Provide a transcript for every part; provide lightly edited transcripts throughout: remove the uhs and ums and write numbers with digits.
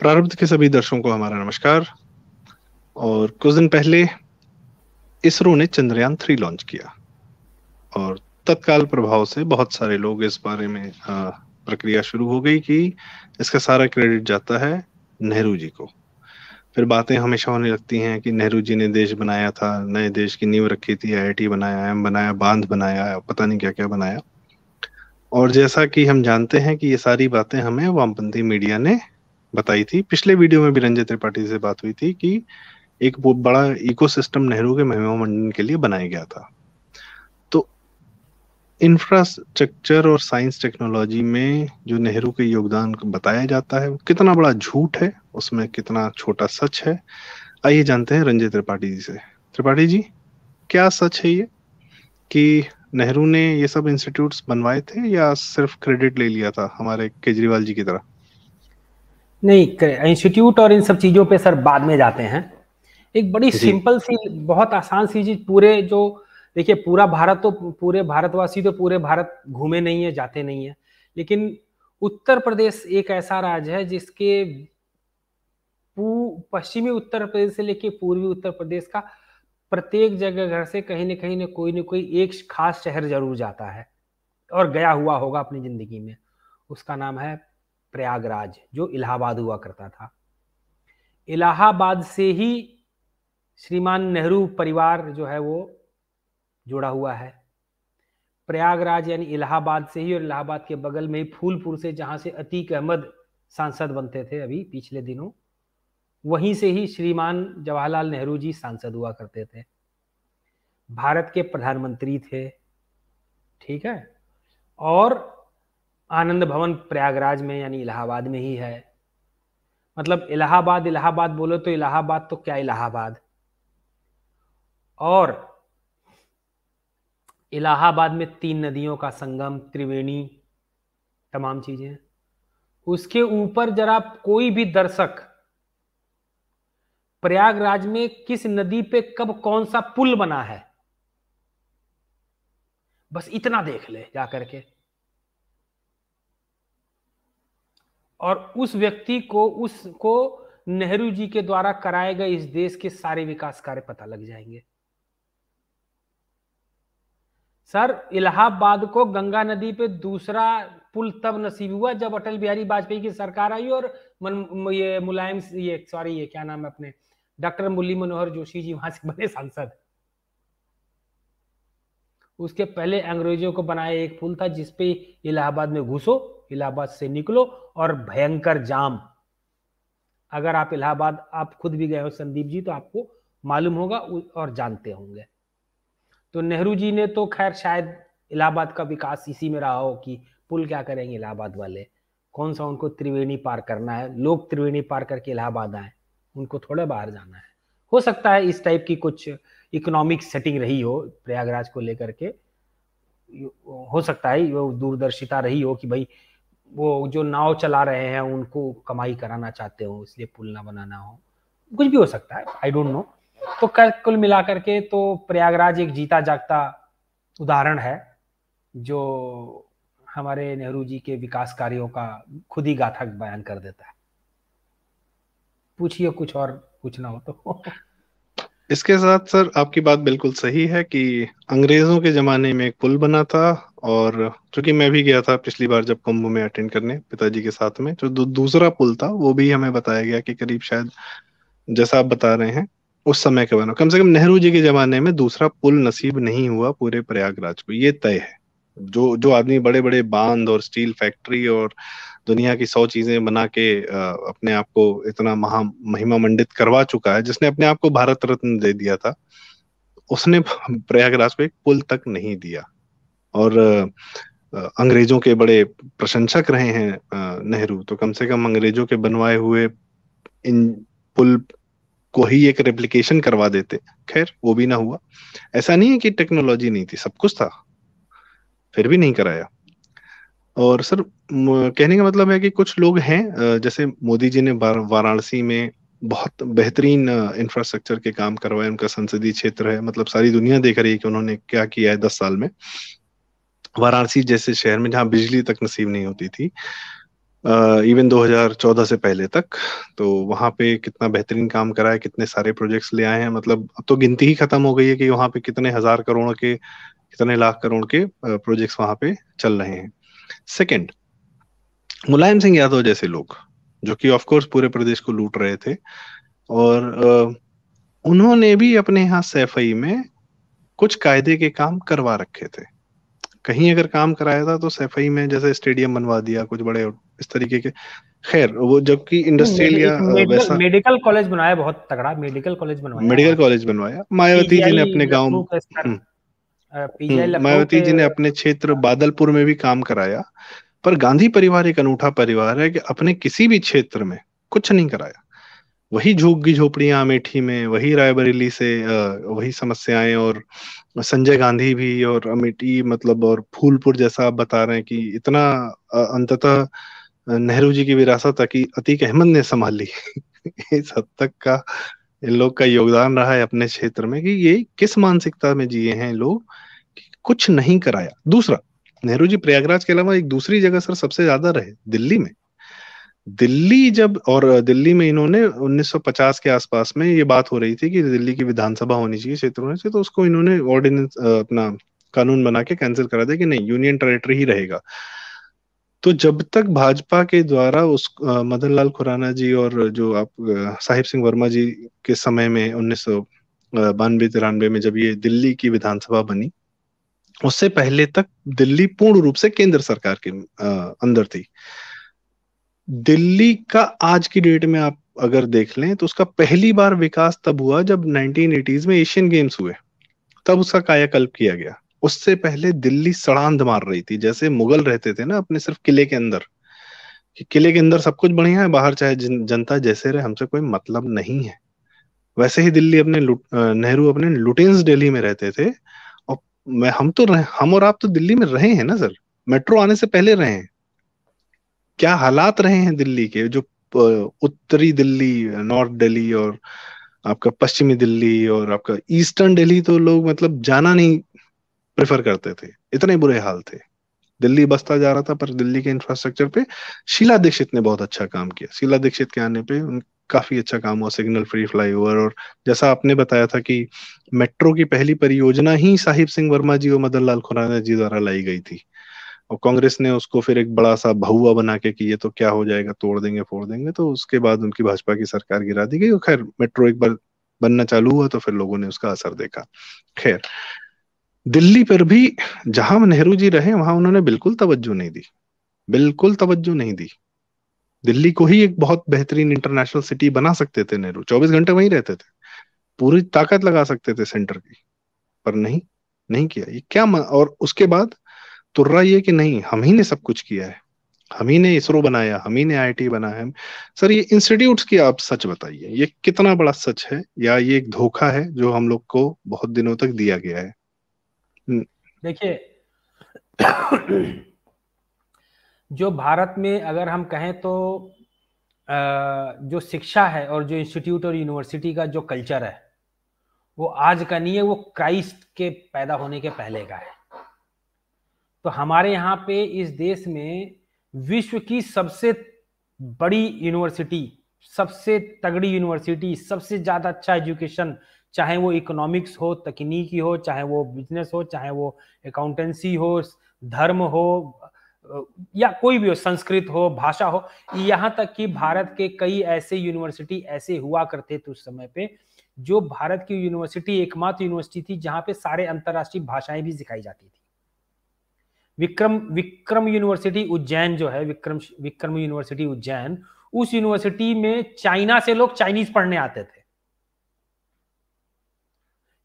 प्रारब्ध के सभी दर्शकों को हमारा नमस्कार। और कुछ दिन पहले इसरो ने चंद्रयान 3 लॉन्च किया और तत्काल प्रभाव से बहुत सारे लोग इस बारे में प्रक्रिया शुरू हो गई कि इसका सारा क्रेडिट जाता है नेहरू जी को। फिर बातें हमेशा होने लगती हैं कि नेहरू जी ने देश बनाया था, नए देश की नींव रखी थी, आईआईटी बनाया, एम बनाया, बांध बनाया, पता नहीं क्या क्या बनाया। और जैसा कि हम जानते हैं कि ये सारी बातें हमें वामपंथी मीडिया ने बताई थी। पिछले वीडियो में भी रंजय त्रिपाठी से बात हुई थी कि एक बहुत बड़ा इकोसिस्टम नेहरू के महिमा मंडन के लिए बनाया गया था। तो इंफ्रास्ट्रक्चर और साइंस टेक्नोलॉजी में जो नेहरू के योगदान को बताया जाता है वो कितना बड़ा झूठ है, उसमें कितना छोटा सच है, आइए जानते हैं रंजय त्रिपाठी जी से। त्रिपाठी जी, क्या सच है ये कि नेहरू ने ये सब इंस्टीट्यूट्स बनवाए थे या सिर्फ क्रेडिट ले लिया था हमारे केजरीवाल जी की तरह? नहीं, इंस्टीट्यूट और इन सब चीजों पे सर बाद में जाते हैं। एक बड़ी जी सिंपल सी, बहुत आसान सी चीज। पूरे जो देखिए, पूरा भारत तो, पूरे भारतवासी तो पूरे भारत घूमे नहीं है, जाते नहीं है, लेकिन उत्तर प्रदेश एक ऐसा राज्य है जिसके पश्चिमी उत्तर प्रदेश से लेके पूर्वी उत्तर प्रदेश का प्रत्येक जगह घर से कहीं न कोई एक खास शहर जरूर जाता है और गया हुआ होगा अपनी जिंदगी में। उसका नाम है प्रयागराज, जो इलाहाबाद हुआ करता था। इलाहाबाद से ही श्रीमान नेहरू परिवार जो है वो जुड़ा हुआ है। प्रयागराज यानी इलाहाबाद से ही, और इलाहाबाद के बगल में ही फूलपुर से, जहां से अतीक अहमद सांसद बनते थे अभी पिछले दिनों, वहीं से ही श्रीमान जवाहरलाल नेहरू जी सांसद हुआ करते थे, भारत के प्रधानमंत्री थे। ठीक है। और आनंद भवन प्रयागराज में यानी इलाहाबाद में ही है। मतलब इलाहाबाद इलाहाबाद बोलो तो इलाहाबाद तो क्या इलाहाबाद। और इलाहाबाद में 3 नदियों का संगम, त्रिवेणी, तमाम चीजें। उसके ऊपर जरा कोई भी दर्शक प्रयागराज में किस नदी पे कब कौन सा पुल बना है, बस इतना देख ले जाकर के, और उस व्यक्ति को, उसको नेहरू जी के द्वारा कराए गए इस देश के सारे विकास कार्य पता लग जाएंगे। सर, इलाहाबाद को गंगा नदी पे दूसरा पुल तब नसीब हुआ जब अटल बिहारी वाजपेयी की सरकार आई और ये मुलायम, ये सॉरी, ये क्या नाम है अपने, डॉक्टर मुरली मनोहर जोशी जी वहां से बने सांसद। उसके पहले अंग्रेजों को बनाया एक पुल था जिसपे इलाहाबाद में घुसो, इलाहाबाद से निकलो, और भयंकर जाम। अगर आप इलाहाबाद, आप खुद भी गए हो संदीप जी, तो आपको मालूम होगा और जानते होंगे। तो नेहरू जी ने तो खैर शायद इलाहाबाद का विकास इसी में रहा हो कि पुल क्या करेंगे इलाहाबाद वाले, कौन सा उनको त्रिवेणी पार करना है, लोग त्रिवेणी पार करके इलाहाबाद आए, उनको थोड़ा बाहर जाना है। हो सकता है इस टाइप की कुछ इकोनॉमिक सेटिंग रही हो प्रयागराज को लेकर के, हो सकता है वो दूरदर्शिता रही हो कि भाई वो जो नाव चला रहे हैं उनको कमाई कराना चाहते हो, इसलिए पुल ना बनाना हो, कुछ भी हो सकता है, आई डोंट नो। तो कुल मिलाकर के तो प्रयागराज एक जीता जागता उदाहरण है जो हमारे नेहरू जी के विकास कार्यों का खुद ही गाथा बयान कर देता है। पूछिए कुछ और पूछना हो तो। इसके साथ सर आपकी बात बिल्कुल सही है कि अंग्रेजों के जमाने में एक पुल बना था। और चूंकि मैं भी गया था पिछली बार जब कुंभ में अटेंड करने पिताजी के साथ में, जो दूसरा पुल था वो भी हमें बताया गया कि करीब शायद जैसा आप बता रहे हैं उस समय के बना। कम से कम नेहरू जी के जमाने में दूसरा पुल नसीब नहीं हुआ पूरे प्रयागराज को, ये तय है। जो जो आदमी बड़े बड़े बांध और स्टील फैक्ट्री और दुनिया की 100 चीजें बना के अपने आप को इतना महा महिमा मंडित करवा चुका है, जिसने अपने आप को भारत रत्न दे दिया था, उसने प्रयागराज को एक पुल तक नहीं दिया। और अंग्रेजों के बड़े प्रशंसक रहे हैं नेहरू, तो कम से कम अंग्रेजों के बनवाए हुए इन पुल को ही एक रेप्लिकेशन करवा देते। खैर वो भी ना हुआ। ऐसा नहीं है कि टेक्नोलॉजी नहीं थी, सब कुछ था, फिर भी नहीं कराया। और सर कहने का मतलब है कि कुछ लोग हैं जैसे मोदी जी ने वाराणसी में बहुत बेहतरीन इंफ्रास्ट्रक्चर के काम करवाए, उनका संसदीय क्षेत्र है, मतलब सारी दुनिया देख रही है कि उन्होंने क्या किया है 10 साल में। वाराणसी जैसे शहर में जहाँ बिजली तक नसीब नहीं होती थी, इवन 2014 से पहले तक। तो वहां पे कितना बेहतरीन काम करा है, कितने सारे प्रोजेक्ट्स ले आए हैं, मतलब अब तो गिनती ही खत्म हो गई है कि वहां पे कितने हजार करोड़ के, कितने लाख करोड़ के प्रोजेक्ट्स वहां पे चल रहे हैं। सेकंड, मुलायम सिंह यादव जैसे लोग, जो कि ऑफ कोर्स पूरे प्रदेश को लूट रहे थे, और उन्होंने भी अपने यहाँ सैफई में कुछ कायदे के काम करवा रखे थे। कहीं अगर काम कराया था तो सैफई में, जैसे स्टेडियम बनवा दिया कुछ बड़े इस तरीके के। खैर वो जबकि इंडस्ट्रियल या एक मेडिकल वैसा मेडिकल कॉलेज बनाया, बहुत तगड़ा मेडिकल कॉलेज बनवाया मेडिकल वहां पे। कॉलेज बनवाया, मायावती जी ने पीजीआई अपने गांव, लखनऊ के स्तर, पीजीआई लखनऊ मायावती के। जी ने अपने क्षेत्र बादलपुर में भी काम कराया। पर गांधी परिवार एक अनूठा परिवार है कि अपने किसी भी क्षेत्र में कुछ नहीं कराया। वही झुग्गी झोपड़ियां अमेठी में, वही रायबरेली से वही समस्याएं, और संजय गांधी भी, और अमेठी मतलब, और फूलपुर जैसा आप बता रहे हैं कि इतना अंततः नेहरू जी की विरासत अतीक अहमद ने संभाल ली। इस हद तक का इन लोग का योगदान रहा है अपने क्षेत्र में, कि ये किस मानसिकता में जिए हैं लोग कि कुछ नहीं कराया। दूसरा, नेहरू जी प्रयागराज के अलावा एक दूसरी जगह सर सबसे ज्यादा रहे, दिल्ली में। दिल्ली जब, और दिल्ली में इन्होंने 1950 के आसपास में ये बात हो रही थी कि दिल्ली की विधानसभा होनी चाहिए, क्षेत्र होने चाहिए, तो उसको इन्होंने ऑर्डिनेंस अपना कानून बना के कैंसिल करा दिया कि नहीं, यूनियन टेरिटरी ही रहेगा। तो जब तक भाजपा के द्वारा उस मदन लाल खुराना जी और जो आप साहिब सिंह वर्मा जी के समय में 1992-93 में जब ये दिल्ली की विधानसभा बनी, उससे पहले तक दिल्ली पूर्ण रूप से केंद्र सरकार के अंदर थी। दिल्ली का आज की डेट में आप अगर देख लें तो उसका पहली बार विकास तब हुआ जब 1980s में एशियन गेम्स हुए, तब उसका कायाकल्प किया गया। उससे पहले दिल्ली सड़ांध मार रही थी, जैसे मुगल रहते थे ना अपने सिर्फ किले के अंदर, कि किले के अंदर सब कुछ बढ़िया है, बाहर चाहे जनता जैसे रहे, हमसे कोई मतलब नहीं है। वैसे ही दिल्ली अपने नेहरू अपने लुटेन्स दिल्ली में रहते थे। और हम और आप तो दिल्ली में रहे हैं ना सर, मेट्रो आने से पहले रहे हैं। क्या हालात रहे हैं दिल्ली के, जो उत्तरी दिल्ली, नॉर्थ दिल्ली, और आपका पश्चिमी दिल्ली, और आपका ईस्टर्न दिल्ली, तो लोग मतलब जाना नहीं प्रेफर करते थे, इतने बुरे हाल थे। दिल्ली बसता जा रहा था, पर दिल्ली के इंफ्रास्ट्रक्चर पे शीला दीक्षित ने बहुत अच्छा काम किया। शीला दीक्षित के आने पे काफी अच्छा काम हुआ, सिग्नल फ्री फ्लाईओवर, और जैसा आपने बताया था कि मेट्रो की पहली परियोजना ही साहिब सिंह वर्मा जी और मदन लाल खुराना जी द्वारा लाई गई थी। और कांग्रेस ने उसको फिर एक बड़ा सा भहुआ बना के कि ये तो क्या हो जाएगा, तोड़ देंगे फोड़ देंगे, तो उसके बाद उनकी भाजपा की सरकार गिरा दी गई। और खैर मेट्रो एक बार बनना चालू हुआ तो फिर लोगों ने उसका असर देखा। खैर, दिल्ली पर भी जहां नेहरू जी रहे वहां उन्होंने बिल्कुल तवज्जो नहीं दी, बिल्कुल तवज्जो नहीं दी। दिल्ली को ही एक बहुत बेहतरीन इंटरनेशनल सिटी बना सकते थे नेहरू, 24 घंटे वहीं रहते थे, पूरी ताकत लगा सकते थे सेंटर की। पर नहीं, नहीं किया। ये क्या और उसके बाद तुर्रा ये कि नहीं, हम ही ने सब कुछ किया है, हम ही ने इसरो बनाया, हम ही ने आईआईटी बनाया है। सर ये इंस्टीट्यूट्स की आप सच बताइए, ये कितना बड़ा सच है, या ये एक धोखा है जो हम लोग को बहुत दिनों तक दिया गया है? देखिए, जो भारत में अगर हम कहें तो जो शिक्षा है और जो इंस्टीट्यूट और यूनिवर्सिटी का जो कल्चर है, वो आज का नहीं है, वो क्राइस्ट के पैदा होने के पहले का है। तो हमारे यहाँ पे इस देश में विश्व की सबसे बड़ी यूनिवर्सिटी, सबसे तगड़ी यूनिवर्सिटी, सबसे ज्यादा अच्छा एजुकेशन, चाहे वो इकोनॉमिक्स हो, तकनीकी हो, चाहे वो बिजनेस हो, चाहे वो अकाउंटेंसी हो, धर्म हो, या कोई भी हो, संस्कृत हो, भाषा हो, यहाँ तक कि भारत के कई ऐसे यूनिवर्सिटी ऐसे हुआ करते थे उस समय पे, जो भारत की यूनिवर्सिटी एकमात्र यूनिवर्सिटी थी जहां पे सारे अंतरराष्ट्रीय भाषाएं भी सिखाई जाती थी। विक्रम यूनिवर्सिटी उज्जैन जो है, विक्रम यूनिवर्सिटी उज्जैन, उस यूनिवर्सिटी में चाइना से लोग चाइनीज पढ़ने आते थे।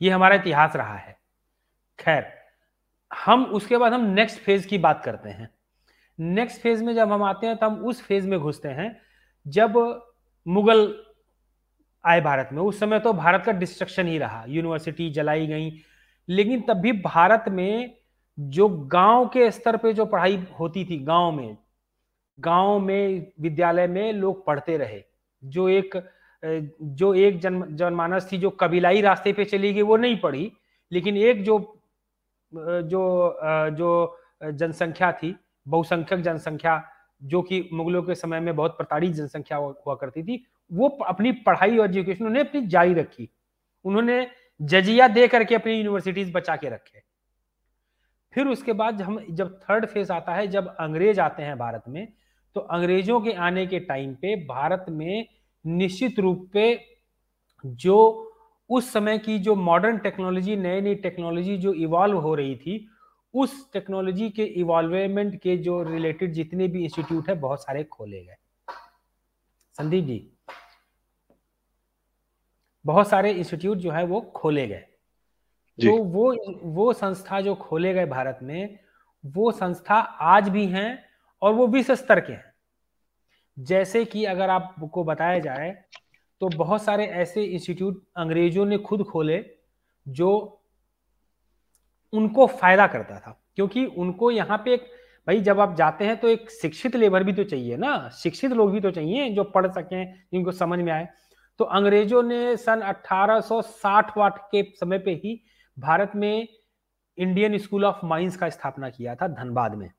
ये हमारा इतिहास रहा है। खैर, हम उसके बाद हम नेक्स्ट फेज की बात करते हैं। नेक्स्ट फेज में जब हम आते हैं तो हम उस फेज में घुसते हैं जब मुगल आए भारत में। उस समय तो भारत का डिस्ट्रक्शन ही रहा, यूनिवर्सिटी जलाई गई, लेकिन तब भी भारत में जो गांव के स्तर पे जो पढ़ाई होती थी, गांव में विद्यालय में लोग पढ़ते रहे। जो एक जनमानस थी जो कबीलाई रास्ते पे चली गई वो नहीं पढ़ी, लेकिन एक जो जो जो जनसंख्या थी, बहुसंख्यक जनसंख्या जो कि मुगलों के समय में बहुत प्रताड़ित जनसंख्या हुआ करती थी, वो अपनी पढ़ाई और एजुकेशन उन्होंने अपनी जारी रखी। उन्होंने जजिया दे करके अपनी यूनिवर्सिटीज बचा के रखे। फिर उसके बाद जब थर्ड फेज आता है, जब अंग्रेज आते हैं भारत में, तो अंग्रेजों के आने के टाइम पे भारत में निश्चित रूप पे जो उस समय की जो मॉडर्न टेक्नोलॉजी, नई नई टेक्नोलॉजी जो इवॉल्व हो रही थी, उस टेक्नोलॉजी के इवॉल्वमेंट के जो रिलेटेड जितने भी इंस्टीट्यूट है बहुत सारे खोले गए। संदीप जी, बहुत सारे इंस्टीट्यूट जो है वो खोले गए। तो वो संस्था जो खोले गए भारत में, वो संस्था आज भी हैं और वो विश्व स्तर के हैं। जैसे कि अगर आपको बताया जाए तो बहुत सारे ऐसे इंस्टीट्यूट अंग्रेजों ने खुद खोले जो उनको फायदा करता था, क्योंकि उनको यहाँ पे एक, भाई जब आप जाते हैं तो एक शिक्षित लेबर भी तो चाहिए ना, शिक्षित लोग भी तो चाहिए जो पढ़ सकें, जिनको समझ में आए। तो अंग्रेजों ने सन 1860 वाट के समय पे ही भारत में इंडियन स्कूल ऑफ माइंस का स्थापना किया था धनबाद में।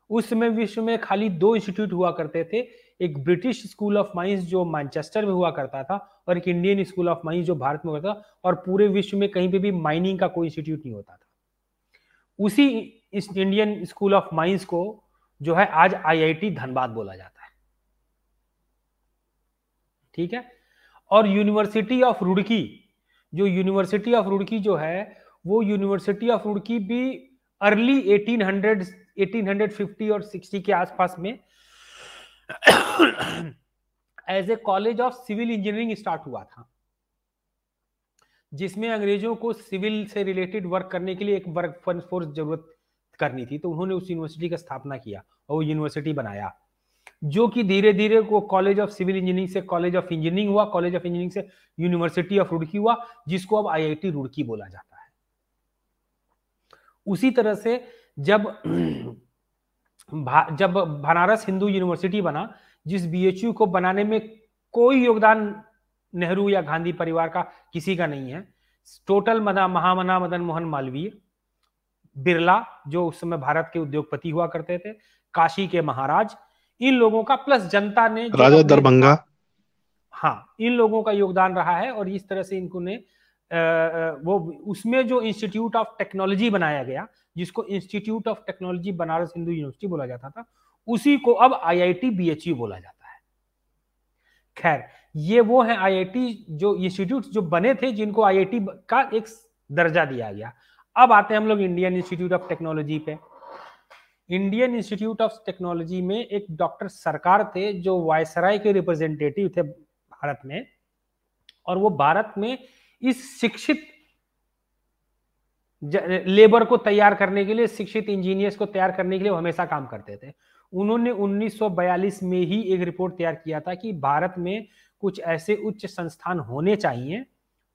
उस समय विश्व में खाली 2 इंस्टीट्यूट हुआ करते थे, एक ब्रिटिश स्कूल ऑफ माइंस जो मैनचेस्टर में हुआ करता था, और एक इंडियन स्कूल ऑफ माइंस जो भारत में होता था, और पूरे विश्व में कहीं पे भी माइनिंग का कोई इंस्टीट्यूट नहीं होता था। उसी इस इंडियन स्कूल ऑफ माइंस को जो है आज आईआईटी धनबाद बोला जाता है, ठीक है। और यूनिवर्सिटी ऑफ रुड़की, जो यूनिवर्सिटी ऑफ रुड़की जो है, वो यूनिवर्सिटी ऑफ रुड़की भी अर्ली 1850 और 60 के आसपास में as a college of civil engineering start हुआ था, जिसमें अंग्रेजों को सिविल से रिलेटेड वर्क करने के लिए एक वर्क फोर्स जरूरत करनी थी। तो उन्होंने उस यूनिवर्सिटी का स्थापना किया और वो यूनिवर्सिटी बनाया, जो कि धीरे धीरे को कॉलेज ऑफ सिविल इंजीनियरिंग से कॉलेज ऑफ इंजीनियरिंग हुआ, कॉलेज ऑफ इंजीनियरिंग से यूनिवर्सिटी ऑफ रुड़की हुआ, जिसको अब आईआईटी रुड़की बोला जाता है। उसी तरह से जब बनारस हिंदू यूनिवर्सिटी बना, जिस बीएचयू को बनाने में कोई योगदान नेहरू या गांधी परिवार का किसी का नहीं है, टोटल महामना मदन मोहन मालवीय, बिरला जो उस समय भारत के उद्योगपति हुआ करते थे, काशी के महाराज, इन लोगों का, प्लस जनता ने, राजा दरभंगा, हाँ, इन लोगों का योगदान रहा है। और इस तरह से इनको ने वो उसमें जो इंस्टीट्यूट ऑफ टेक्नोलॉजी बनाया गया, जिसको institute of technology Banaras Hindu university बोला जाता था, उसी को अब आईआईटी बीएचयू बोला जाता है। खैर, ये वो है आईआईटी जो इंस्टीट्यूट जो बने थे, जिनको आईआईटी का एक दर्जा दिया गया। अब आते हैं हम लोग इंडियन इंस्टीट्यूट ऑफ टेक्नोलॉजी पे। इंडियन इंस्टीट्यूट ऑफ टेक्नोलॉजी में एक डॉक्टर सरकार थे, जो वायसराय के रिप्रेजेंटेटिव थे भारत में, और वो भारत में इस शिक्षित लेबर को तैयार करने के लिए, शिक्षित इंजीनियर्स को तैयार करने के लिए वो हमेशा काम करते थे। उन्होंने 1942 में ही एक रिपोर्ट तैयार किया था कि भारत में कुछ ऐसे उच्च संस्थान होने चाहिए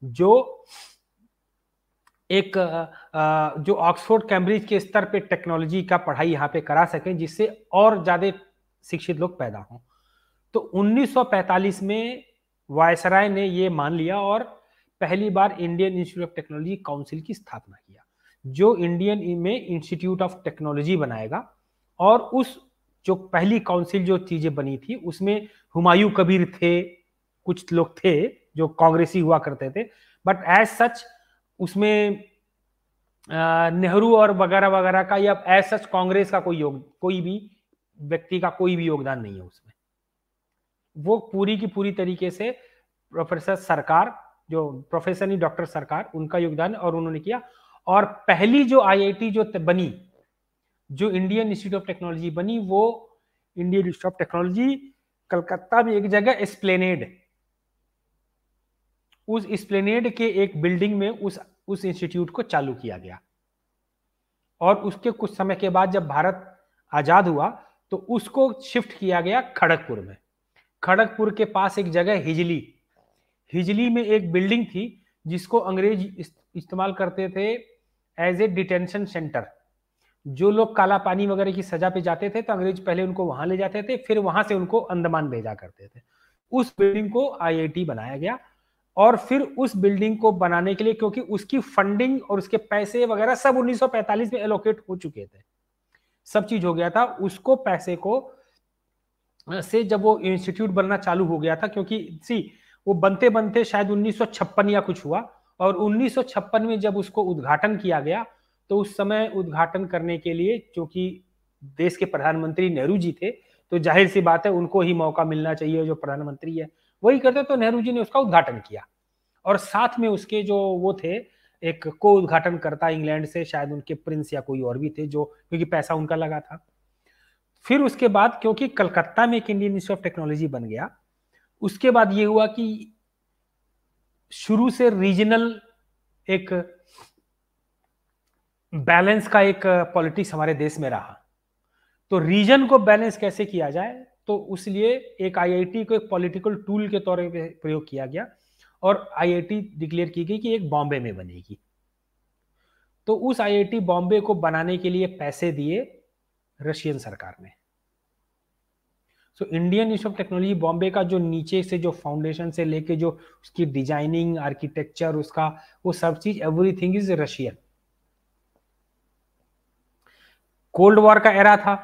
जो एक जो ऑक्सफोर्ड कैम्ब्रिज के स्तर पे टेक्नोलॉजी का पढ़ाई यहाँ पे करा सकें, जिससे और ज्यादा शिक्षित लोग पैदा हों। तो 1945 में वायसराय ने ये मान लिया और पहली बार Indian Institute of Technology council की स्थापना किया, जो इंडियन में इंस्टीट्यूट ऑफ टेक्नोलॉजी बनाएगा। और उस जो पहली काउंसिल जो चीजें बनी थी, उसमें हुमायूं कबीर थे, कुछ लोग थे जो कांग्रेसी हुआ करते थे, बट एज सच उसमें नेहरू और वगैरह वगैरह का या एज सच कांग्रेस का कोई भी व्यक्ति का कोई भी योगदान नहीं है उसमें। वो पूरी की पूरी तरीके से प्रोफेसर सरकार, जो प्रोफेसर नहीं डॉक्टर सरकार, उनका योगदान, और उन्होंने किया। और पहली जो आईआईटी जो बनी, जो इंडियन इंस्टीट्यूट ऑफ टेक्नोलॉजी बनी, वो Indian Institute of technology Calcutta में एक जगह एस्प्लेनेड, उस एस्प्लेनेड के एक बिल्डिंग में उस इंस्टीट्यूट को चालू किया गया। और उसके कुछ समय के बाद जब भारत आजाद हुआ तो उसको शिफ्ट किया गया खड़गपुर में। खड़गपुर के पास एक जगह हिजली में एक बिल्डिंग थी, जिसको अंग्रेज इस्तेमाल करते थे एज ए डिटेंशन सेंटर। जो लोग काला पानी वगैरह की सजा पे जाते थे तो अंग्रेज पहले उनको वहां ले जाते थे, फिर वहां से उनको अंडमान भेजा करते थे। उस बिल्डिंग को आईआईटी बनाया गया। और फिर उस बिल्डिंग को बनाने के लिए, क्योंकि उसकी फंडिंग और उसके पैसे वगैरह सब 1945 में एलोकेट हो चुके थे, सब चीज हो गया था, उसको पैसे को से जब वो इंस्टीट्यूट बनना चालू हो गया था, क्योंकि सी वो बनते बनते शायद 1956 या कुछ हुआ, और 1956 में जब उसको उद्घाटन किया गया, तो उस समय उद्घाटन करने के लिए, क्योंकि देश के प्रधानमंत्री नेहरू जी थे, तो जाहिर सी बात है उनको ही मौका मिलना चाहिए, जो प्रधानमंत्री है वही करते, तो नेहरू जी ने उसका उद्घाटन किया। और साथ में उसके जो वो थे, एक को उद्घाटन करता इंग्लैंड से, शायद उनके प्रिंस या कोई और भी थे, जो क्योंकि पैसा उनका लगा था। फिर उसके बाद क्योंकि कलकत्ता में एक इंडियन इंस्टीट्यूट ऑफ टेक्नोलॉजी बन गया, उसके बाद ये हुआ कि शुरू से रीजनल एक बैलेंस का एक पॉलिटिक्स हमारे देश में रहा। तो रीजन को बैलेंस कैसे किया जाए, तो उसलिए एक आईआईटी को एक पॉलिटिकल टूल के तौर पे प्रयोग किया गया, और आईआईटी डिक्लेयर की गई कि एक बॉम्बे में बनेगी। तो उस आईआईटी बॉम्बे को बनाने के लिए पैसे दिए रशियन सरकार ने। So Indian Institute of technology Bombay का जो नीचे से जो फाउंडेशन से लेके जो उसकी डिजाइनिंग, आर्किटेक्चर, उसका वो सब चीज, everything is Russian. Cold war का एरा था,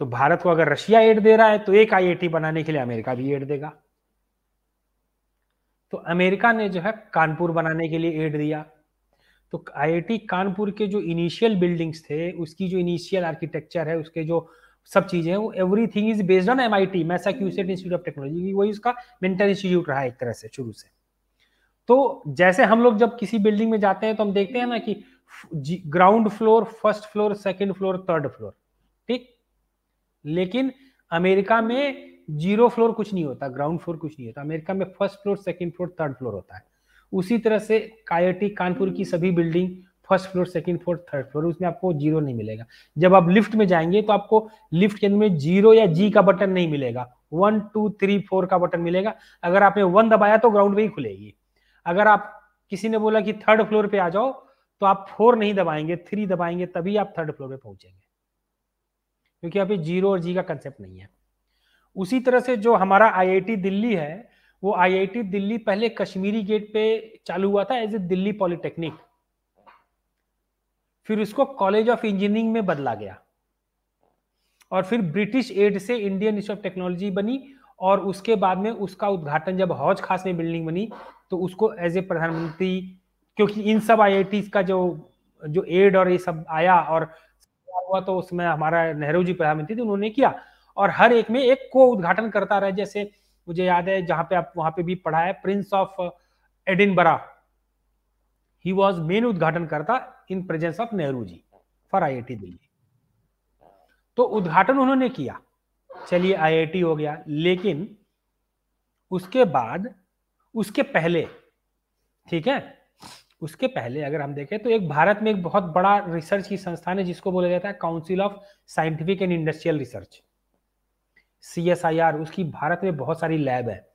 तो भारत को अगर रशिया एड दे रहा है, तो एक आईआईटी बनाने के लिए अमेरिका भी एड देगा। तो अमेरिका ने जो है कानपुर बनाने के लिए एड दिया। तो आईआईटी कानपुर के जो इनिशियल बिल्डिंग्स थे, उसकी जो इनिशियल आर्किटेक्चर है, उसके जो सब चीजें हैं, वो everything is based on MIT, Massachusetts institute of technology, वही उसका मेंटर इंस्टीट्यूट रहा है एक तरह से शुरू से। तो जैसे हम लोग जब किसी बिल्डिंग में जाते हैं, तो हम देखते हैं ना कि ground floor, first floor, second floor, third floor, ठीक। लेकिन अमेरिका में 0 फ्लोर कुछ नहीं होता, ग्राउंड फ्लोर कुछ नहीं होता। अमेरिका में first floor, second floor, third floor होता है। उसी तरह से आईआईटी कानपुर की सभी building first floor, second floor, third floor, उसमें आपको 0 नहीं मिलेगा। जब आप लिफ्ट में जाएंगे, तो आपको लिफ्ट के अंदर में 0 या जी का बटन नहीं मिलेगा, 1 2 3 4 का बटन मिलेगा। अगर आपने 1 दबाया तो ग्राउंड में ही खुलेगी। अगर आप किसी ने बोला कि थर्ड फ्लोर पे आ जाओ, तो आप 4 नहीं दबाएंगे, 3 दबाएंगे, तभी आप थर्ड फ्लोर पे पहुंचेंगे, क्योंकि यहाँ पे 0 और जी का कंसेप्ट नहीं है। उसी तरह से जो हमारा आईआईटी दिल्ली है, वो आईआईटी दिल्ली पहले कश्मीरी गेट पे चालू हुआ था एज ए दिल्ली पॉलिटेक्निक, फिर उसको कॉलेज ऑफ इंजीनियरिंग में बदला गया, और फिर ब्रिटिश एड से इंडियन इंस्टीट्यूट ऑफ टेक्नोलॉजी बनी। और उसके बाद में उसका उद्घाटन जब हौज खास में बिल्डिंग बनी, तो उसको एज ए प्रधानमंत्री, क्योंकि इन सब आईआईटी का जो जो एड और ये सब आया और हुआ, तो उसमें हमारा नेहरू जी प्रधानमंत्री थे, उन्होंने किया। और हर एक में एक को उद्घाटन करता रहे। जैसे मुझे याद है, जहां पे आप वहां पे भी पढ़ा है, prince of Edinburgh, he was main उद्घाटन करता in presence of Nehru ji for IIT Delhi. तो उद्घाटन उन्होंने किया, चलिए आईआईटी हो गया। लेकिन उसके बाद, उसके पहले, ठीक है, उसके पहले अगर हम देखें, तो एक भारत में एक बहुत बड़ा रिसर्च की संस्थान है, जिसको बोला जाता है council of scientific and industrial research, CSIR. उसकी भारत में बहुत सारी लैब है।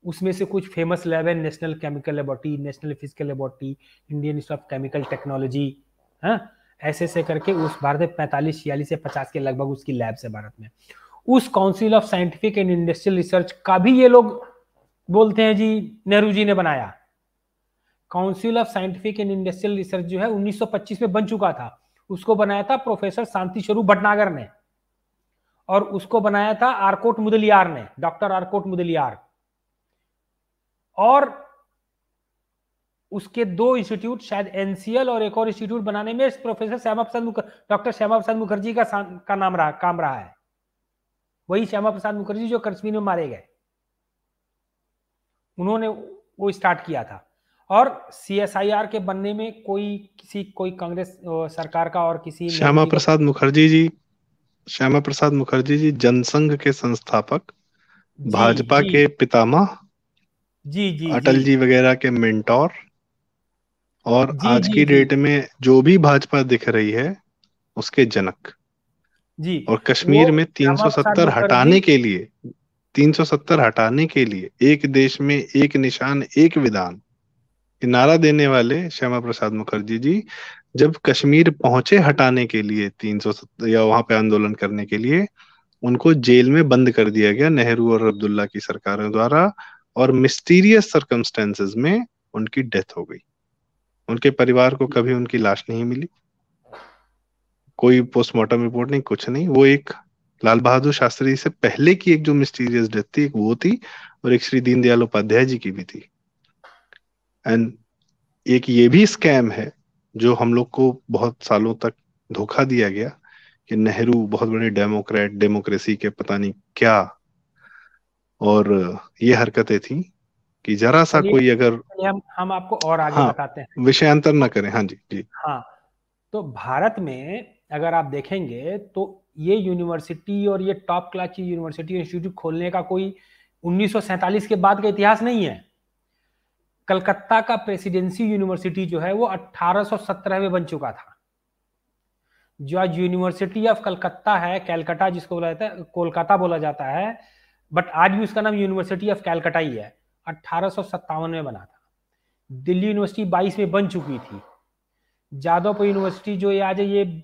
उसमें से कुछ फेमस लैब है, national chemical laboratory, national physical laboratory, Indian Institute of chemical technology, हाँ, ऐसे ऐसे करके उस भारत में 45, 46 से 50 के लगभग उसकी लैब्स है भारत में। उस council of scientific and industrial research का भी ये लोग बोलते हैं जी नेहरू जी ने बनाया। Council of scientific and industrial research जो है 1925 में बन चुका था। उसको बनाया था प्रोफेसर शांति स्वरूप भटनागर ने, और उसको बनाया था आरकोट मुदलियार ने, डॉक्टर आरकोट मुदलियार। और उसके 2 इंस्टीट्यूट, शायद एनसीएल और एक और इंस्टीट्यूट बनाने में प्रोफेसर श्यामा प्रसाद, डॉक्टर श्यामा प्रसाद मुखर्जी का काम रहा है। वही श्यामा प्रसाद मुखर्जी जो कश्मीर में मारे गए, उन्होंने वो स्टार्ट किया था। और सीएसआईआर के बनने में कोई कांग्रेस सरकार का और किसी नेहरू श्यामा जी का, प्रसाद मुखर्जी जी, श्यामा प्रसाद मुखर्जी जी जनसंघ के संस्थापक, जी भाजपा जी के पितामह, जी जी जी अटल जी वगैरह के मेंटोर, और जी आज जी की जी डेट में जो भी भाजपा दिख रही है उसके जनक। जी। और वो कश्मीर में श्यामा प्रसाद 370 मुखर्जी, हटाने के लिए, 370 हटाने के लिए, एक देश में एक निशान एक विधान, ये नारा देने वाले श्यामा प्रसाद मुखर्जी जी जब कश्मीर पहुंचे हटाने के लिए 370, या वहां पे आंदोलन करने के लिए, उनको जेल में बंद कर दिया गया नेहरू और अब्दुल्ला की सरकारों द्वारा, और मिस्टीरियस सर्कमस्टेंसेस में उनकी डेथ हो गई। उनके परिवार को कभी उनकी लाश नहीं मिली, कोई पोस्टमार्टम रिपोर्ट नहीं, कुछ नहीं। वो एक लाल बहादुर शास्त्री से पहले की एक जो मिस्टीरियस डेथ थी, एक वो थी, और एक श्री दीनदयाल उपाध्याय जी की भी थी। एंड एक ये भी स्कैम है जो हम लोग को बहुत सालों तक धोखा दिया गया, कि नेहरू बहुत बड़े डेमोक्रेट, डेमोक्रेसी के पता नहीं क्या, और ये हरकतें थी कि जरा सा चलिए कोई अगर, चलिए, हम आपको और आगे हाँ, बताते हैं। विषयांतर ना करें। हाँ जी जी। हाँ, तो भारत में अगर आप देखेंगे तो ये यूनिवर्सिटी और ये टॉप क्लास की यूनिवर्सिटी इंस्टीट्यूट खोलने का कोई 1947 के बाद का इतिहास नहीं है। कलकत्ता का प्रेसिडेंसी यूनिवर्सिटी जो है वो 1817 में बन चुका था। जो आज यूनिवर्सिटी ऑफ कलकत्ता है, कैलकाटा जिसको बोला जाता है, कोलकाता बोला जाता है, बट आज भी उसका नाम यूनिवर्सिटी ऑफ कैलकाटा ही है। 1857 में बना था। दिल्ली यूनिवर्सिटी 22 में बन चुकी थी। जादवपुर यूनिवर्सिटी जो आज है, ये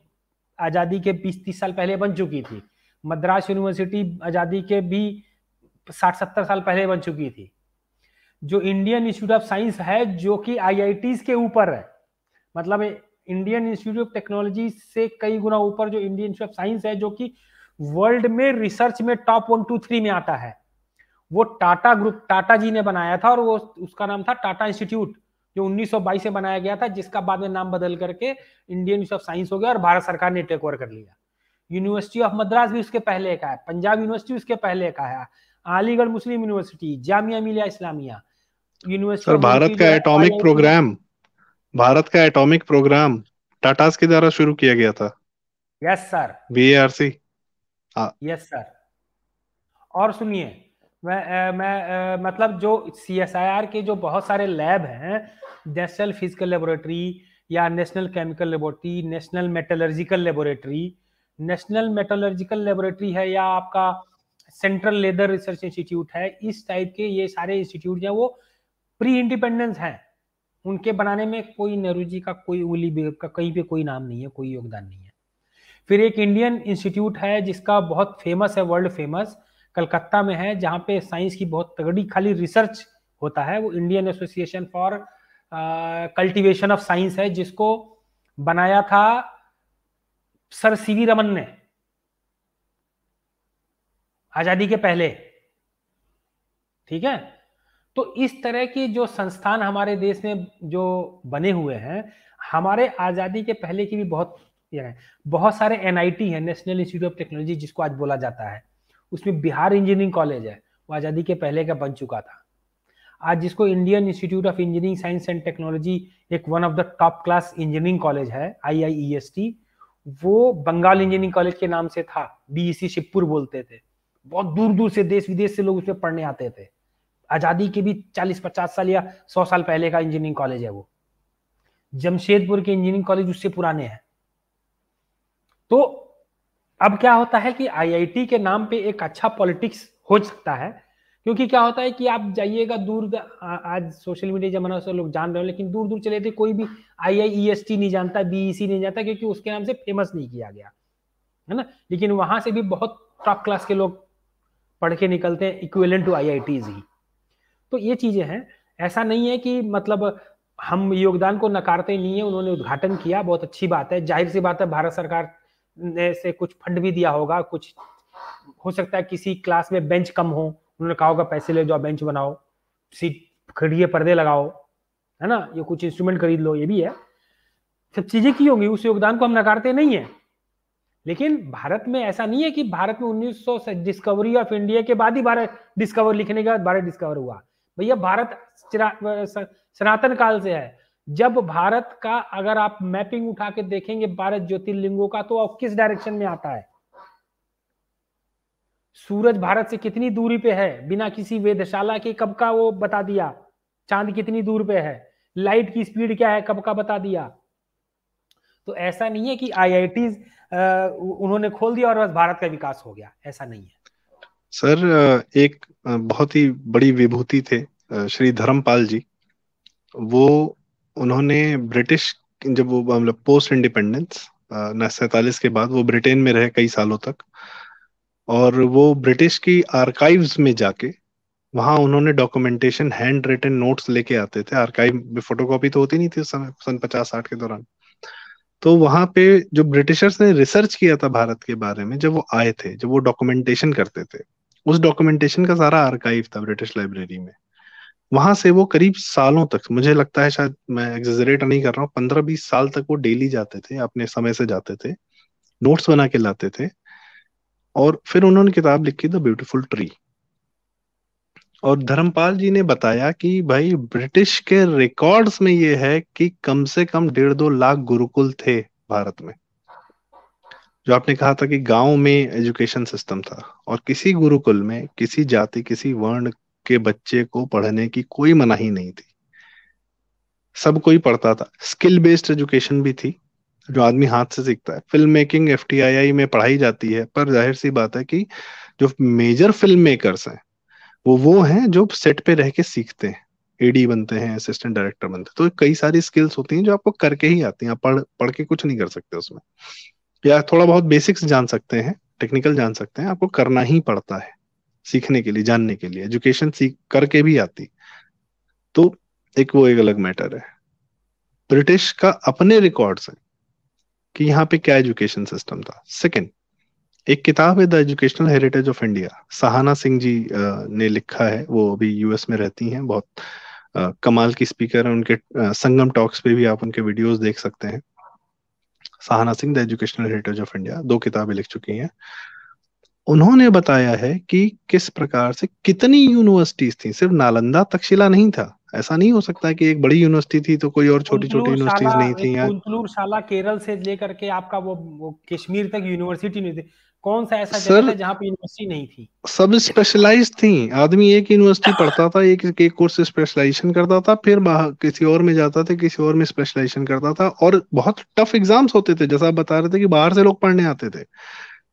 आज़ादी के 20-30 साल पहले बन चुकी थी। मद्रास यूनिवर्सिटी आज़ादी के भी 60-70 साल पहले बन चुकी थी। जो इंडियन इंस्टीट्यूट ऑफ साइंस है, जो कि आईआईटीज के ऊपर है, मतलब इंडियन इंस्टीट्यूट ऑफ टेक्नोलॉजी से कई गुना ऊपर जो इंडियन इंस्टीट्यूट ऑफ साइंस है, जो कि वर्ल्ड में रिसर्च में टॉप 1, 2, 3 में आता है, वो टाटा ग्रुप, टाटा जी ने बनाया था, और वो उसका नाम था टाटा इंस्टीट्यूट, जो 1922 में बनाया गया था, जिसका बाद में नाम बदल करके इंडियन इंस्टीट्यूट ऑफ साइंस हो गया और भारत सरकार ने टेक ओवर कर लिया। यूनिवर्सिटी ऑफ मद्रास भी उसके पहले का है, पंजाब यूनिवर्सिटी उसके पहले का है, अलीगढ़ मुस्लिम university, Jamia Millia Islamia, university sir, of Roorkee जो है, IIT। भारत का एटॉमिक प्रोग्राम टाटास के द्वारा शुरू किया गया था। Yes sir. BARC। हाँ। Yes sir. और सुनिए, मतलब जो CSIR के जो बहुत सारे लैब हैं, नेशनल फिजिकल लेबोरेटरी या national chemical laboratory, national metallurgical laboratory, national metallurgical laboratory है, या आपका सेंट्रल लेदर रिसर्च इंस्टीट्यूट है, इस टाइप के ये सारे इंस्टीट्यूट हैं, वो प्री इंडिपेंडेंस हैं। उनके बनाने में कोई नेहरू जी का, कोई उंगली का कहीं पे कोई नाम नहीं है, कोई योगदान नहीं है। फिर एक इंडियन इंस्टीट्यूट है जिसका बहुत फेमस है, वर्ल्ड फेमस, कलकत्ता में है, जहाँ पे साइंस की बहुत तगड़ी खाली रिसर्च होता है, वो Indian association for cultivation of science है, जिसको बनाया था सर CV रमन ने आजादी के पहले। ठीक है, तो इस तरह की जो संस्थान हमारे देश में जो बने हुए हैं, हमारे आजादी के पहले की भी बहुत सारे NIT है, नेशनल इंस्टीट्यूट ऑफ टेक्नोलॉजी जिसको आज बोला जाता है, उसमें बिहार इंजीनियरिंग कॉलेज है, वो आजादी के पहले का बन चुका था। आज जिसको Indian Institute of Engineering Science and Technology, एक one of the top class engineering college है, IIEST, वो बंगाल इंजीनियरिंग कॉलेज के नाम से था, BEC शिवपुर बोलते थे। बहुत दूर दूर से, देश विदेश से लोग उसमें पढ़ने आते थे। आजादी के भी 40-50 साल या 100 साल पहले का इंजीनियरिंग कॉलेज है वो। जमशेदपुर के इंजीनियरिंग कॉलेज उससे पुराने हैं। तो अब क्या होता है कि IIT के नाम पे एक अच्छा पॉलिटिक्स हो सकता है, क्योंकि क्या होता है कि आप जाइएगा दूर, आज सोशल मीडिया जमाना से लोग जान रहे हो, लेकिन दूर दूर चले थे कोई भी IIEST नहीं जानता, BEC नहीं जानता, क्योंकि उसके नाम से फेमस नहीं किया गया है ना। लेकिन वहां से भी बहुत टॉप क्लास के लोग पढ़ के निकलते हैं, इक्विवेलेंट टू IITs ही। तो ये चीजें हैं, ऐसा नहीं है कि मतलब हम योगदान को नकारते नहीं है, उन्होंने उद्घाटन किया, बहुत अच्छी बात है, जाहिर सी बात है, भारत सरकार ने से कुछ फंड भी दिया होगा, कुछ हो सकता है किसी क्लास में बेंच कम हो, उन्होंने कहा होगा पैसे ले जाओ, बेंच बनाओ, सीट खड़िए, पर्दे लगाओ, है ना, ये कुछ इंस्ट्रूमेंट खरीद लो, ये भी है, सब चीजें की होंगी, उस योगदान को हम नकारते नहीं है। लेकिन भारत में ऐसा नहीं है कि भारत में 1900 से डिस्कवरी ऑफ इंडिया के बाद ही भारत डिस्कवर, लिखने के बाद भारत डिस्कवर हुआ। भैया भारत सनातन काल से है। जब भारत का अगर आप मैपिंग उठा के देखेंगे भारत ज्योतिर्लिंगों का, तो आप किस डायरेक्शन में आता है? सूरज भारत से कितनी दूरी पे है, बिना किसी वेधशाला के कब का वो बता दिया। चांद कितनी दूर पे है, लाइट की स्पीड क्या है, कब का बता दिया। तो ऐसा नहीं है कि IITs उन्होंने खोल दिया और बस भारत का विकास हो गया, ऐसा नहीं है सर, एक बहुत ही बड़ी विभूति थे श्री धर्मपाल जी। वो उन्होंने ब्रिटिश, जब वो मतलब पोस्ट इंडिपेंडेंस 47 के बाद वो ब्रिटेन में रहे कई सालों तक, और वो ब्रिटिश की आर्काइव्स में जाके वहां उन्होंने डॉक्यूमेंटेशन, हैंड रिटन नोट्स लेके आते थे। आर्काइव में फोटोकॉपी तो होती नहीं थी उस समय, सन 50-60 के दौरान। तो वहां पे जो ब्रिटिशर्स ने रिसर्च किया था भारत के बारे में, जब वो आए थे, जब वो डॉक्यूमेंटेशन करते थे, उस डॉक्यूमेंटेशन का सारा आर्काइव था ब्रिटिश लाइब्रेरी में। वहां से वो करीब सालों तक, मुझे लगता है शायद मैं एग्जेजरेट नहीं कर रहा हूँ, 15-20 साल तक वो डेली जाते थे, अपने समय से जाते थे, नोट्स बना के लाते थे, और फिर उन्होंने किताब लिखी द ब्यूटीफुल ट्री। और धर्मपाल जी ने बताया कि भाई ब्रिटिश के रिकॉर्ड्स में ये है कि कम से कम 1.5-2 लाख गुरुकुल थे भारत में। जो आपने कहा था कि गांव में एजुकेशन सिस्टम था, और किसी गुरुकुल में किसी जाति किसी वर्ण के बच्चे को पढ़ने की कोई मनाही नहीं थी, सब कोई पढ़ता था। स्किल बेस्ड एजुकेशन भी थी, जो आदमी हाथ से सीखता है। फिल्म मेकिंग एफटीआईआई में पढ़ाई जाती है, पर जाहिर सी बात है कि जो मेजर फिल्म मेकर्स हैं वो हैं जो सेट पे रह के सीखते हैं, एडी बनते हैं, असिस्टेंट डायरेक्टर बनते हैं। तो कई सारी स्किल्स होती हैं जो आपको करके ही आती हैं, आप पढ़ पढ़ के कुछ नहीं कर सकते उसमें। या थोड़ा बहुत बेसिक्स जान सकते हैं, टेक्निकल जान सकते हैं, आपको करना ही पड़ता है सीखने के लिए, जानने के लिए। एजुकेशन सीख करके भी आती। तो एक वो एक अलग मैटर है। ब्रिटिश का अपने रिकॉर्ड्स हैं कि यहाँ पे क्या एजुकेशन सिस्टम था। सेकंड, एक किताब है the educational heritage of India, Sahana Singh ji ने लिखा है। वो अभी यूएस में रहती हैं, बहुत कमाल की स्पीकर है। उनके संगम टॉक्स पे भी आप उनके वीडियोस देख सकते हैं। Sahana Singh the educational heritage of India 2 किताबें लिख चुकी हैं। उन्होंने बताया है कि किस प्रकार से कितनी यूनिवर्सिटीज थी, सिर्फ नालंदा तक्षशिला नहीं था। ऐसा नहीं हो सकता कि एक बड़ी यूनिवर्सिटी थी तो कोई और छोटी छोटी कुंतलूर शाला, यूनिवर्सिटीज नहीं एक थी या। कुंतलूर शाला केरल से लेकर के आपका वो कश्मीर तक यूनिवर्सिटी नहीं थी। कौन सा ऐसा जगह सर था जहाँ पे यूनिवर्सिटी नहीं थी? सब स्पेशलाइज थी। आदमी एक यूनिवर्सिटी पढ़ता था, एक कोर्स स्पेशलाइजेशन करता था, फिर बाहर किसी और में जाता था, किसी और में स्पेशलाइजेशन करता था। और बहुत टफ एग्जाम्स होते थे, जैसा आप बता रहे थे कि बाहर से लोग पढ़ने आते थे।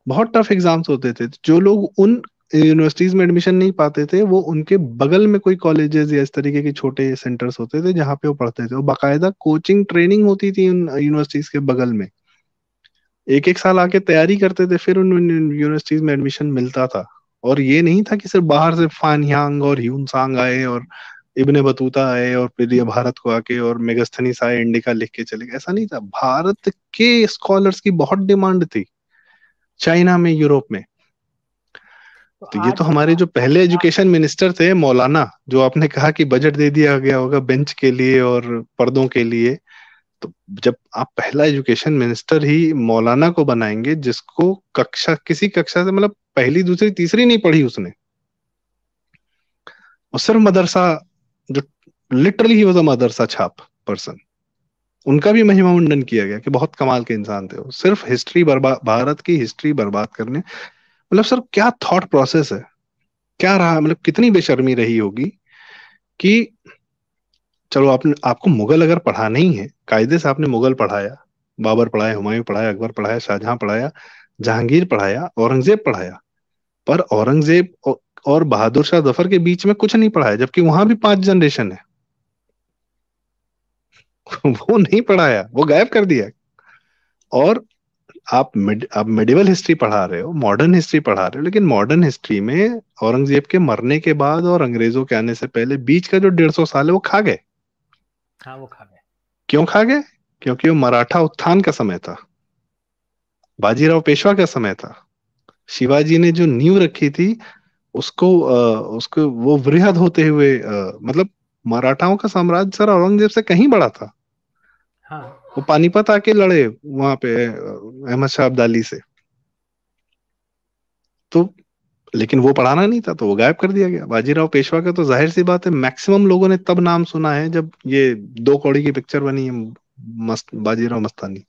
बहुत टफ एग्जाम्स होते थे। जो लोग उन यूनिवर्सिटीज में एडमिशन नहीं पाते थे, वो उनके बगल में कोई कॉलेजेस या इस तरीके के छोटे सेंटर्स होते थे जहाँ पे वो पढ़ते थे। और बाकायदा कोचिंग ट्रेनिंग होती थी उन यूनिवर्सिटीज के बगल में। एक एक साल आके तैयारी करते थे, फिर उन यूनिवर्सिटीज में एडमिशन मिलता था। और ये नहीं था कि सिर्फ बाहर से फान यांग और ह्यून सांग आए और इब्ने बतूता आए और फिर ये भारत को आके और मेगस्थनीस आए इंडिका लिख के चले गए। ऐसा नहीं था। भारत के स्कॉलर्स की बहुत डिमांड थी चाइना में, यूरोप में। तो तो ये तो आज हमारे जो पहले एजुकेशन मिनिस्टर थे मौलाना, जो आपने कहा कि बजट दे दिया गया होगा बेंच के लिए और पर्दों के लिए, तो जब आप पहला एजुकेशन मिनिस्टर ही मौलाना को बनाएंगे, जिसको कक्षा किसी कक्षा से मतलब पहली दूसरी तीसरी नहीं पढ़ी उसने, वो सिर्फ मदरसा, जो लिटरली ही वो मदरसा छाप पर्सन, उनका भी महिमा मुंडन किया गया कि बहुत कमाल के इंसान थे वो। सिर्फ हिस्ट्री बर्बाद, भारत की हिस्ट्री बर्बाद करने, मतलब सर क्या थॉट प्रोसेस है, क्या रहा, मतलब कितनी बेशर्मी रही होगी कि चलो आपने, आपको मुगल अगर पढ़ाना ही है, कायदे से आपने मुगल पढ़ाया, बाबर पढ़ाया, हुमायूं पढ़ाया, अकबर पढ़ाया, शाहजहां पढ़ाया, जहांगीर पढ़ाया, औरंगजेब पढ़ाया। पर औरंगजेब और बहादुर शाह जफर के बीच में कुछ नहीं पढ़ाया, जबकि वहां भी 5 जनरेशन है। वो नहीं पढ़ाया, वो गायब कर दिया। और आप मेडिवल हिस्ट्री पढ़ा रहे हो, मॉडर्न हिस्ट्री पढ़ा रहे हो, लेकिन मॉडर्न हिस्ट्री में औरंगजेब के मरने के बाद और अंग्रेजों के आने से पहले बीच का जो 150 साल है वो खा गए। हाँ वो खा गए। क्यों खा गए? क्योंकि वो मराठा उत्थान का समय था, बाजीराव पेशवा का समय था। शिवाजी ने जो नींव रखी थी, उसको वो वृहद होते हुए मतलब मराठाओं का साम्राज्य सर औरंगजेब से कहीं बड़ा था। हाँ वो पानीपत आके लड़े वहां पे अहमद शाह अब्दाली से। तो लेकिन वो पढ़ाना नहीं था, तो वो गायब कर दिया गया। बाजीराव पेशवा का तो जाहिर सी बात है मैक्सिमम लोगों ने तब नाम सुना है जब ये 2 कौड़ी की पिक्चर बनी है, मस्त Bajirao Mastani,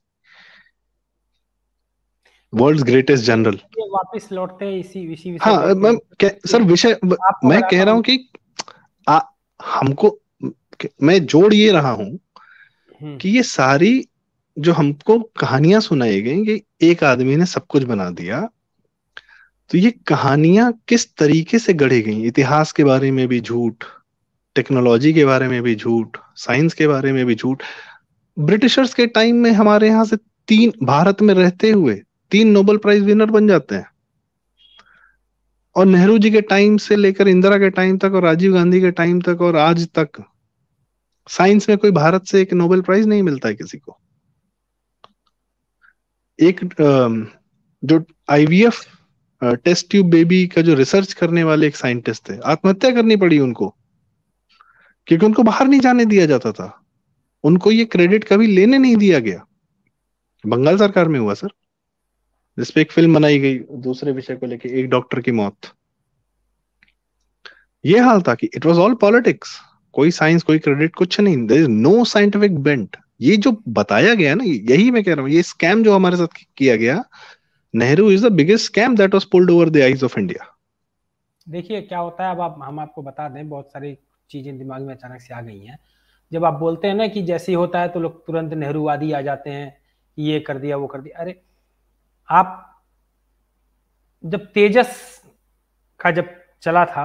world's greatest general. ये वापस लौटते हैं इसी इसी विषय हाँ पे कि सर विषय, आपको मैं कह बताता रहा हूँ। हूँ कि आ, हमको, मैं जोड़ ये रहा हूं हम्म। कि ये सारी जो हमको कहानियां सुनाई गई कि एक आदमी ने सब कुछ बना दिया, तो ये कहानियां किस तरीके से गढ़ी गई, इतिहास के बारे में भी झूठ, टेक्नोलॉजी के बारे में भी झूठ, साइंस के बारे में भी झूठ। ब्रिटिशर्स के टाइम में हमारे यहाँ से तीन, भारत में रहते हुए 3 नोबेल प्राइज विनर बन जाते हैं। और नेहरू जी के टाइम से लेकर इंदिरा के टाइम तक और राजीव गांधी के टाइम तक और आज तक साइंस में कोई भारत से एक नोबेल प्राइज नहीं मिलता है किसी को। एक जो आईवीएफ टेस्ट ट्यूब बेबी का जो रिसर्च करने वाले एक साइंटिस्ट थे, आत्महत्या करनी पड़ी उनको, क्योंकि उनको बाहर नहीं जाने दिया जाता था, उनको ये क्रेडिट कभी लेने नहीं दिया गया। बंगाल सरकार में हुआ सर, जिसपे एक फिल्म बनाई गई दूसरे विषय को लेके, एक डॉक्टर की मौत। ये हाल था कि इट वाज ऑल पॉलिटिक्स, कोई साइंस कोई क्रेडिट कुछ नहीं, there is no scientific bent. ये जो बताया गया ना, यही मैं कह रहा हूँ, ये स्कैम जो हमारे साथ किया गया, Nehru is the biggest scam that was pulled over the eyes of India. देखिए क्या होता है, अब हम आपको बता दें, बहुत सारी चीजें दिमाग में अचानक से आ गई हैं। जब आप बोलते हैं ना कि जैसे ही होता है तो लोग तुरंत नेहरूवादी आ जाते हैं, ये कर दिया वो कर दिया। अरे आप जब तेजस का जब चला था,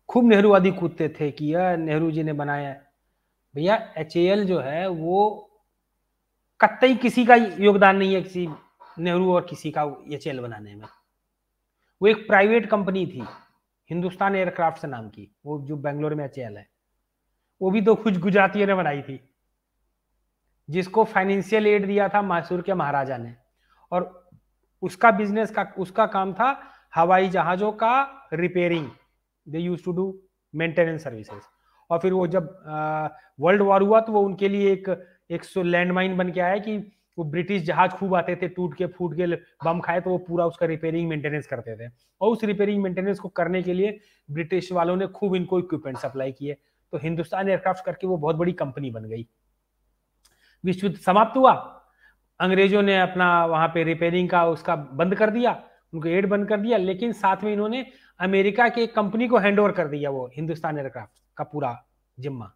खूब नेहरूवादी कूदते थे कि यह नेहरू जी ने बनाया है। भैया एचएएल जो है वो कतई किसी का योगदान नहीं है, किसी नेहरू और किसी का एचएएल बनाने में। वो एक प्राइवेट कंपनी थी, हिंदुस्तान एयरक्राफ्ट नाम की, वो जो बेंगलोर में एचएएल है, वो भी तो कुछ गुजरातियों ने बनाई थी, जिसको फाइनेंशियल एड दिया था मैसूर के महाराजा ने। और उसका बिजनेस का, उसका काम था हवाई जहाजों का repairing, they use to do maintenance services. और फिर वो जब वर्ल्ड वॉर हुआ तो वो उनके लिए एक लैंडमाइन बन के आया कि वो ब्रिटिश जहाज खूब आते थे, टूट के फूट के बम खाए, तो वो पूरा उसका रिपेयरिंग मेंटेनेंस करते थे। और उस रिपेयरिंग मेंटेनेंस को करने के लिए ब्रिटिश वालों ने खूब इनको इक्विपमेंट सप्लाई किए, तो हिंदुस्तान एयरक्राफ्ट करके वो बहुत बड़ी कंपनी बन गई। विश्व युद्ध समाप्त हुआ, अंग्रेजों ने अपना वहां पे रिपेयरिंग का उसका बंद कर दिया, उनको एड बंद कर दिया, लेकिन साथ में इन्होंने अमेरिका की एक कंपनी को हैंड ओवर कर दिया, वो हिंदुस्तान एयरक्राफ्ट का पूरा जिम्मा।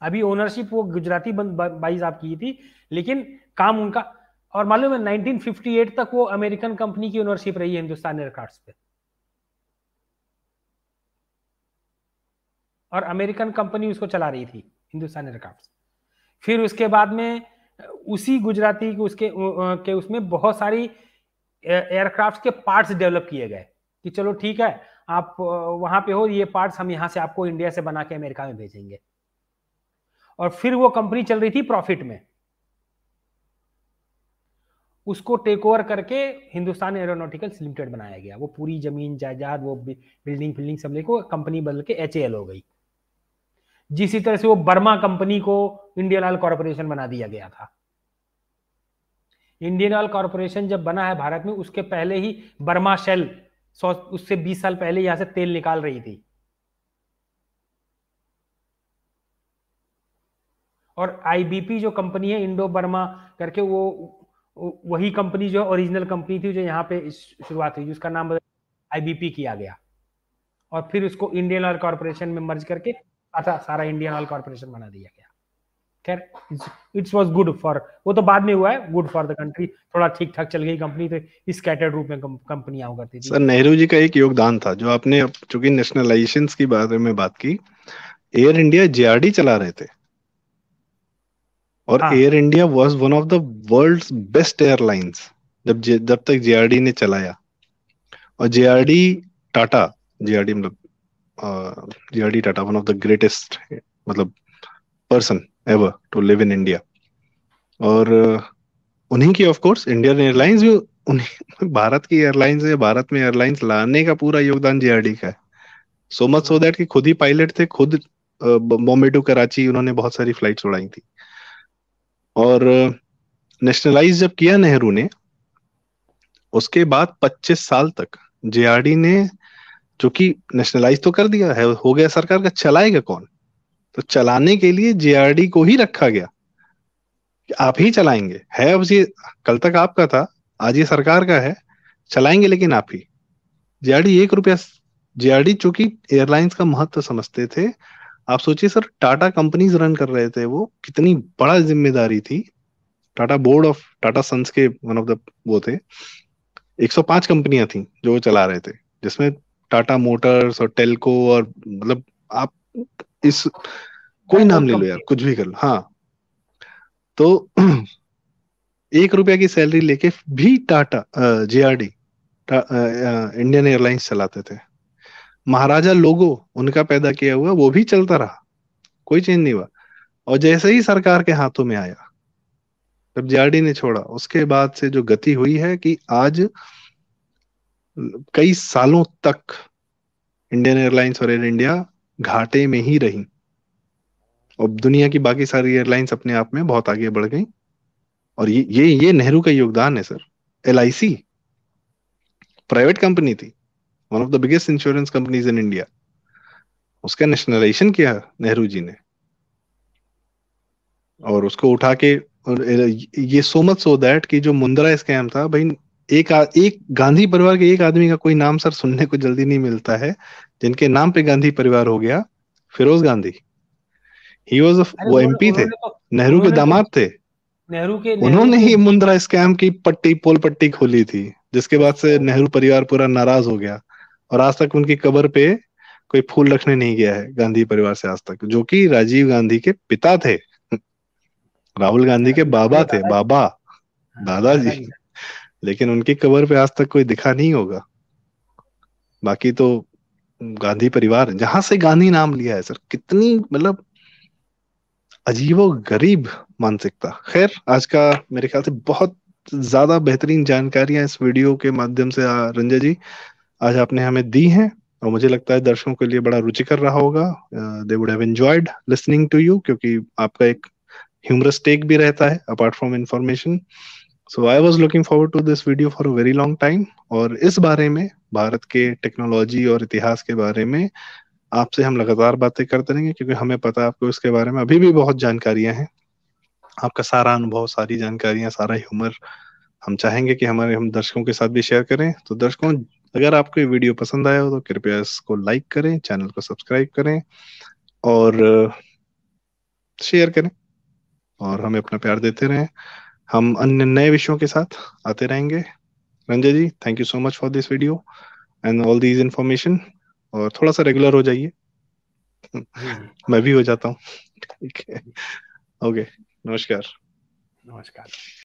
अभी ओनरशिप वो गुजराती बाई साहब की थी, लेकिन काम उनका। और मालूम है 1958 तक वो अमेरिकन कंपनी की ओनरशिप रही है हिंदुस्तान एयरक्राफ्ट पे, और अमेरिकन कंपनी उसको चला रही थी, हिंदुस्तान एयरक्राफ्ट। फिर उसके बाद में उसी गुजराती के उसमें बहुत सारी एयरक्राफ्ट के पार्ट्स डेवलप किए गए कि चलो ठीक है, आप वहां पे हो, ये पार्ट्स हम यहां से आपको इंडिया से बना के अमेरिका में भेजेंगे। और फिर वो कंपनी चल रही थी प्रॉफिट में, उसको टेक ओवर करके हिंदुस्तान एरोनॉटिकल्स लिमिटेड बनाया गया। वो पूरी जमीन जायदाद, वो बिल्डिंग फिल्डिंग सब लेके कंपनी बदल के एचएएल हो गई। जिसी तरह से वो बर्मा कंपनी को इंडियन ऑयल कॉर्पोरेशन बना दिया गया था। इंडियन ऑयल कॉर्पोरेशन जब बना है भारत में, उसके पहले ही बर्मा शेल उससे 20 साल पहले यहां से तेल निकाल रही थी। और आईबीपी जो कंपनी है, इंडो बर्मा करके, वो वही कंपनी जो ओरिजिनल कंपनी थी जो यहाँ पे शुरुआत हुई, जिसका नाम आईबीपी किया गया। और फिर उसको इंडियन ऑयल कॉर्पोरेशन में मर्ज करके सारा इंडियन ऑयल कॉर्पोरेशन बना दिया गया। खैर इट्स वाज गुड फॉर, वो तो बाद में हुआ है, गुड फॉर द कंट्री, थोड़ा ठीक ठाक चल गई कंपनी, तो स्कैटर्ड रूप में कंपनियां हुआ करती थी। सर नेहरू जी का एक योगदान था, जो आपने अब चूंकि नेशनलाइजेशन की बारे में बात की, एयर इंडिया जेआरडी चला रहे थे, और एयर हाँ India was one of the world's best airlines जब तक जेआरडी ने चलाया। और जेआरडी टाटा, जेआरडी मतलब JRD Tata, one of the greatest मतलब person ever to live in India. और उन्हीं की ऑफ कोर्स इंडियन एयरलाइंस भी उन्हीं भारत की एयरलाइंस है, भारत में एयरलाइंस लाने का पूरा योगदान जेआरडी का है। सो मच सो दैट कि खुद ही पायलट थे, खुद बॉम्बे टू कराची उन्होंने बहुत सारी फ्लाइट्स उड़ाई थी। और नेशनलाइज जब किया नेहरू ने, उसके बाद 25 साल तक जेआरडी ने, चूंकि नेशनलाइज तो कर दिया है, हो गया सरकार का, चलाएगा कौन? तो चलाने के लिए जेआरडी को ही रखा गया कि आप ही चलाएंगे, है अब ये कल तक आपका था, आज ये सरकार का है, चलाएंगे लेकिन आप ही। जेआरडी 1 रुपया, जेआरडी चूंकि एयरलाइंस का महत्व समझते थे। आप सोचिए सर, टाटा कंपनीज रन कर रहे थे, वो कितनी बड़ा जिम्मेदारी थी। Tata board of Tata sons के वन ऑफ द वो थे, 105 कंपनियां थी जो वो चला रहे थे, जिसमें टाटा मोटर्स और टेल्को और मतलब आप इस कोई बहुत नाम बहुत ले लो यार, कंपनी। कुछ भी कर लो। हाँ, तो 1 रुपया की सैलरी लेके भी टाटा जेआरडी इंडियन एयरलाइंस चलाते थे। महाराजा लोगो उनका पैदा किया हुआ, वो भी चलता रहा, कोई चेंज नहीं हुआ। और जैसे ही सरकार के हाथों में आया, जब जेआरडी ने छोड़ा उसके बाद से जो गति हुई है कि आज कई सालों तक इंडियन एयरलाइंस और एयर इंडिया घाटे में ही रही, और दुनिया की बाकी सारी एयरलाइंस अपने आप में बहुत आगे बढ़ गई। और ये नेहरू का योगदान है सर। एलआईसी प्राइवेट कंपनी थी, one of the biggest insurance companies in India, उसका नेशनलाइजेशन किया नेहरू जी ने, और उसको उठा के, और ये सो मच सो दैट कि जो मुंद्रा स्कैम था भाई, एक गांधी परिवार के एक आदमी का कोई नाम सर सुनने को जल्दी नहीं मिलता है जिनके नाम पे गांधी परिवार हो गया। फिरोज गांधी, ही वॉज, अरे वो एमपी थे, नेहरू के उन्होंने तो दामाद थे। नेहरू उन्होंने के ही मुंद्रा स्कैम की पट्टी पोल पट्टी खोली थी, जिसके बाद से नेहरू परिवार पूरा नाराज हो गया। और आज तक उनकी कब्र पे कोई फूल रखने नहीं गया है गांधी परिवार से आज तक, जो कि राजीव गांधी के पिता थे, राहुल गांधी के बाबा थे, दादाजी। बाबा, हाँ, दादाजी। दादाजी। लेकिन उनकी कब्र पे आज तक कोई दिखा नहीं होगा। बाकी तो गांधी परिवार, जहां से गांधी नाम लिया है सर, कितनी मतलब अजीबो गरीब मानसिकता। खैर, आज का मेरे ख्याल से बहुत ज्यादा बेहतरीन जानकारियां इस वीडियो के माध्यम से रंजय जी आज आपने हमें दी हैं, और मुझे लगता है दर्शकों के लिए बड़ा रुचिकर रहा होगा। They would have enjoyed listening to you, क्योंकि आपका एक ह्यूमरस टेक भी रहता है apart from information. So I was looking forward to this video for a very long time. और इस बारे में, भारत के टेक्नोलॉजी और इतिहास के बारे में आपसे हम लगातार बातें करते रहेंगे, क्योंकि हमें पता है आपको इसके बारे में अभी भी बहुत जानकारियां हैं। आपका सारा अनुभव, सारी जानकारियां, सारा ह्यूमर हम चाहेंगे कि हमारे हम दर्शकों के साथ भी शेयर करें। तो दर्शकों, अगर आपको ये वीडियो पसंद आया हो तो कृपया इसको लाइक करें, चैनल को सब्सक्राइब करें, और शेयर करें, और हमें अपना प्यार देते रहें। हम अन्य नए विषयों के साथ आते रहेंगे। Ranjay ji, thank you so much for this video and all these information. और थोड़ा सा रेगुलर हो जाइए। जी जी। मैं भी हो जाता हूँ। ठीक है। ओके, नमस्कार। नमस्कार।